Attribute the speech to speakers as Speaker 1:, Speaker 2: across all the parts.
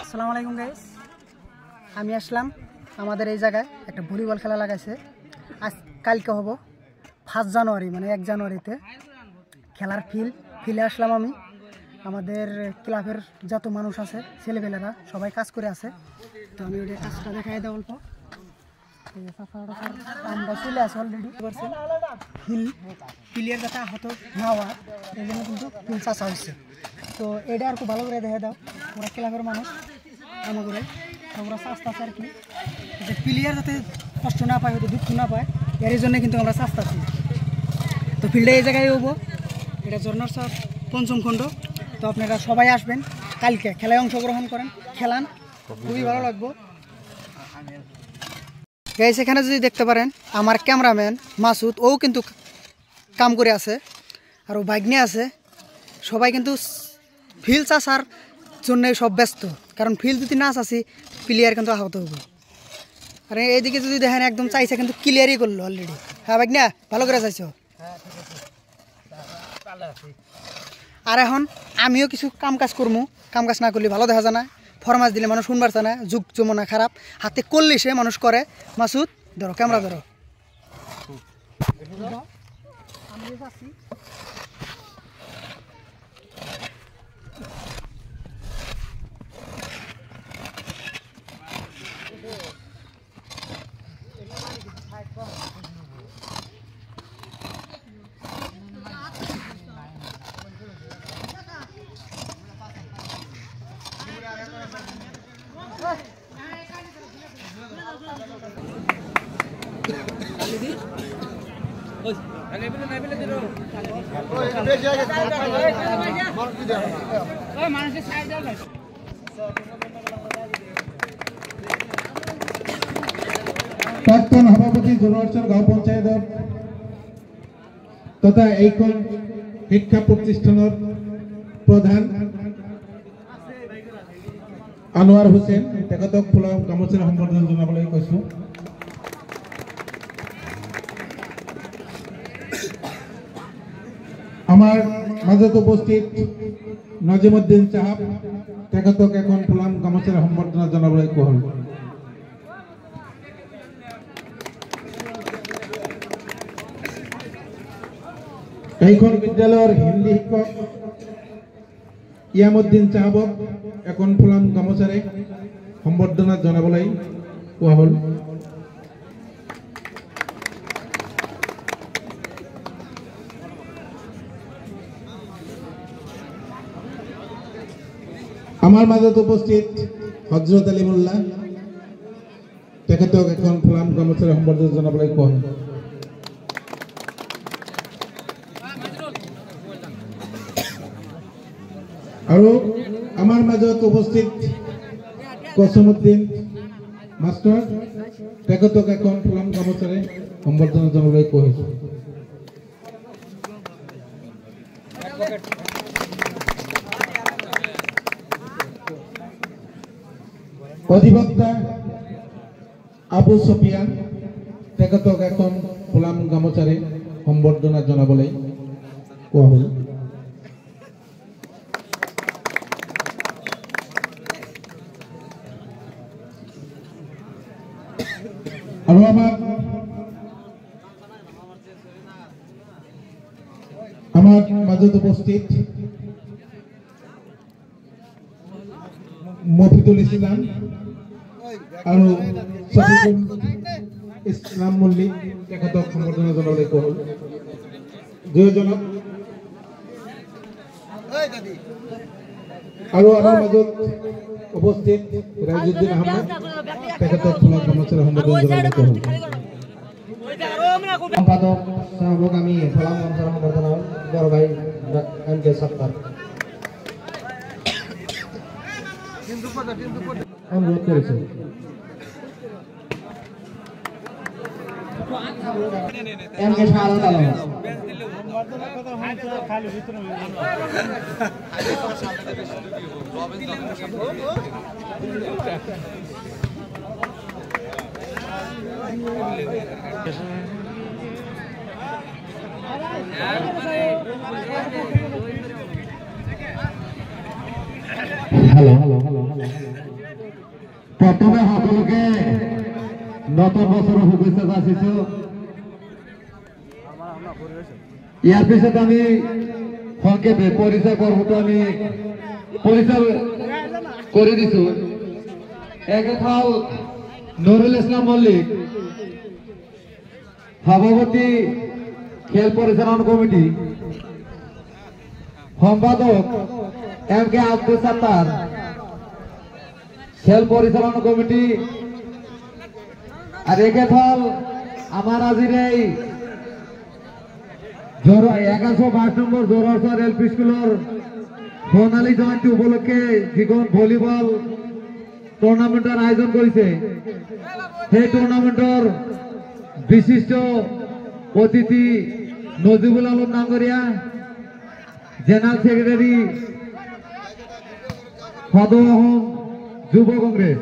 Speaker 1: আসসালামু আলাইকুম গাইস, আমি আসলাম আমাদের এই জায়গায় একটা ভলিবল খেলা লাগাইছে। আজ কালকে হব 5 জানুয়ারি, মানে 1 জানুয়ারিতে খেলার ফিলে আসলাম আমি। আমাদের ক্লাবের যত মানুষ আছে, ছেলেপেলেরা সবাই কাজ করে আছে। তো আমি ওই কাজটা দেখাই দেবো অল্প। আমরা চলে আসি অলরেডি করছেন প্লেয়ার যাতে আহত না হয় এই জন্য কিন্তু ফিল চাষা হচ্ছে। তো এটা আর খুব ভালো করে দেখা দাও, ওরা ক্লাবের মানুষ এমন করে ওরা চাষতে আছে আর কি, যে প্লেয়ার যাতে কষ্ট না পায়, হয়তো দুঃখ না পায়, এর জন্য কিন্তু আমরা চাষতে আছি। তো ফিল্ডে এই জায়গায় হবো, এটা ঝর্ণার চর 5ম খণ্ড। তো আপনারা সবাই আসবেন, কালকে খেলায় অংশগ্রহণ করেন, খেলান, খুবই ভালো লাগবো। গাইস এখানে যদি দেখতে পারেন আমার ক্যামেরাম্যান মাসুদ, ও কিন্তু কাম করে আছে, আর ও বাইক নিয়ে আছে। সবাই কিন্তু ফিল্ড চাষার জন্য সব ব্যস্ত, কারণ ফিল্ড যদি না চাষি প্লেয়ার কিন্তু আহত হবো। আর এইদিকে যদি দেখেন একদম চাইছে কিন্তু ক্লিয়ারই করলো অলরেডি। হ্যাঁ বাইক না ভালো করে চাইছো। আর এখন আমিও কিছু কাম কাজ করবো, কাম কাজ না করলে ভালো দেখা যায় না, ফরমাস দিলে মানুষ শুনবার চায় না, যুগ জমনা খারাপ, হাতে করলে সে মানুষ করে। মাসুদ ধরো, ক্যামেরা ধরো।
Speaker 2: প্রাক্তন সভাপতি জোনারচর গাঁও পঞ্চায়েতৰ তথা এইখন শিক্ষা প্ৰতিষ্ঠানৰ প্ৰধান আনোৱাৰ হুছেইন, তেখেতক ফুলা গামোচাৰে সম্বৰ্ধনা জনাবলৈ কৈছোঁ। আমাৰ মাজত উপস্থিত নজিমুদ্দিন চাহাব, তেখেতক এখন ফুলাম গামোচাৰে সম্বৰ্ধনা জনাবলৈ কোৱা হ'ল। এইখন বিদ্যালয়ৰ হিন্দী শিক্ষক ইয়ামুদ্দিন চাহাবক এখন ফুলাম গামোচাৰে সম্বৰ্ধনা জনাবলৈ কোৱা হ'ল। আমাৰ মাজত উপস্থিত হজৰত আলী মোল্লা, তেখেতক এখন ফুলাম গামোচাৰে সম্বৰ্ধনা জনাবলৈ কোৱা হ'ল। আৰু আমাৰ মাজত উপস্থিত কসমুদ্দিন মাষ্টৰ, তেখেতক এখন ফুলাম গামোচাৰে সম্বৰ্ধনা জনাবলৈ কোৱা হৈছে। অধিবক্তা আবু ছফিয়ান, তেখেতক এখন ফুলাম গামোচাৰে সম্বৰ্ধনা জনাবলৈ কোৱা হ'ল। আৰু আমাৰ মাজত উপস্থিত মফিদুল ইছলাম আৰু শফিকুল ইছলাম মল্লিক, তেখেতক সম্বৰ্ধনা জনাবলৈ কোৱা হ'ল। দুয়োজনক। আৰু আমাৰ মাজত উপস্থিত ৰাইজুদ্দিন আহমেদ, তেখেতক ফুলাম গামোচাৰে সম্বৰ্ধনা জনাবলৈ কোৱা হ'ল। সম্পাদক সাহেবক আমি ফুলাম গামোচাৰে সম্বৰ্ধনা বড় ভাই এম কে সত্তার অনুরোধ করেছে। এম কে শাহাদাত আলম,
Speaker 3: হ্যালো প্রথমে সকলকে নতুন বছরের শুভেচ্ছা যাচিছো ইয়ার পিছত আমি সংক্ষেপে পরিচয় পর্বটো আমি পরিচয় করে দিছো এক হল নুরুল ইসলাম মল্লিক সভাপতি খেল পরিচালনা কমিটি সম্পাদক এম কে আব্দুল সাত্তার খেল পরিচালনা কমিটি আর একে ফল আমার আজির এই 1122 নম্বর জোরসর এলপি স্কুলের সোনালী জয়ন্তী উপলক্ষে যিখন ভলিবল টুর্নামেন্টের আয়োজন করেছে সেই টুর্নামেন্টের বিশিষ্ট অতিথি নজিবুল আলম নাঙ্গরিয়া জেনারেল সেক্রেটারি সদম যুব কংগ্রেস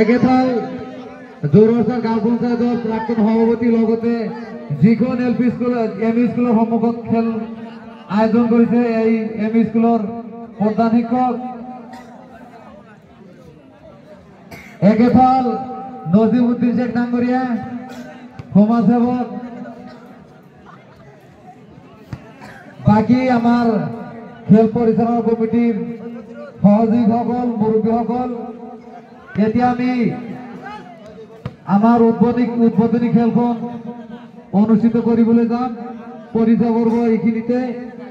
Speaker 3: একেফাল জোরসর গাঁও পঞ্চায়েতৰ প্ৰাক্তন সভাপতি লগতে যিখন এলপি স্কুল এমই স্কুলের সন্মুখত খেল আয়োজন করেছে এই এমই স্কুলের প্রধান শিক্ষক একেফাল নজিবউদ্দিন শেখ নাঙ্গরিয়া সমাজসেবক বাকি আমার খেল পরিচালনা কমিটির সহযোগী সকল মুরব্বী সকল এতিয়া আমি আমার উদ্বোধনী খেলখন অনুষ্ঠিত কৰিবলৈ যাম পরিচয় করব এইখিনিতে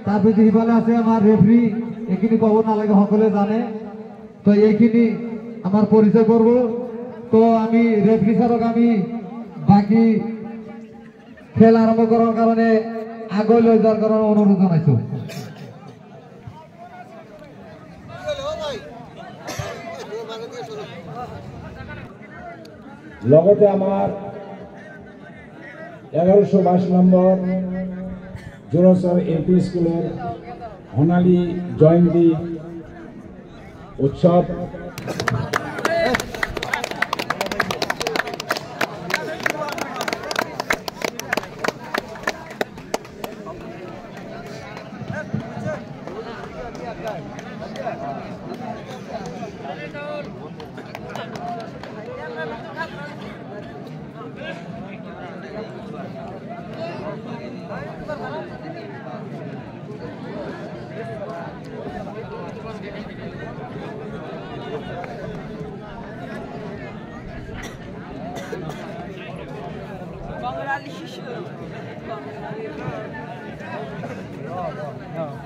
Speaker 3: তারপর সিফালে আছে আমার রেফারি এইখিনি কব নালাগে সকলে জানে তো এইখিনি আমার পরিচয় করব তো আমি রেফারি স্যারক আমি বাকি খেল আরম্ভ করার কারণে আগে লৈ যাওয়ার কারণে অনুরোধ জানাইছো
Speaker 4: লগতে আমার 1122 নম্বর জোরসর এলপি স্কুলের সোনালী জয়ন্তী উৎসব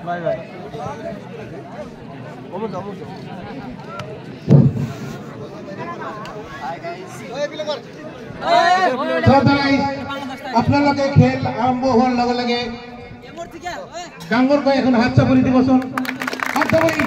Speaker 5: Bye bye.
Speaker 2: আপোনালোকে খেল আৰম্ভ হোৱাৰ লগে লগে ডাঙৰকৈ এখন হাত চাপৰি দিবচোন হাত চাপৰি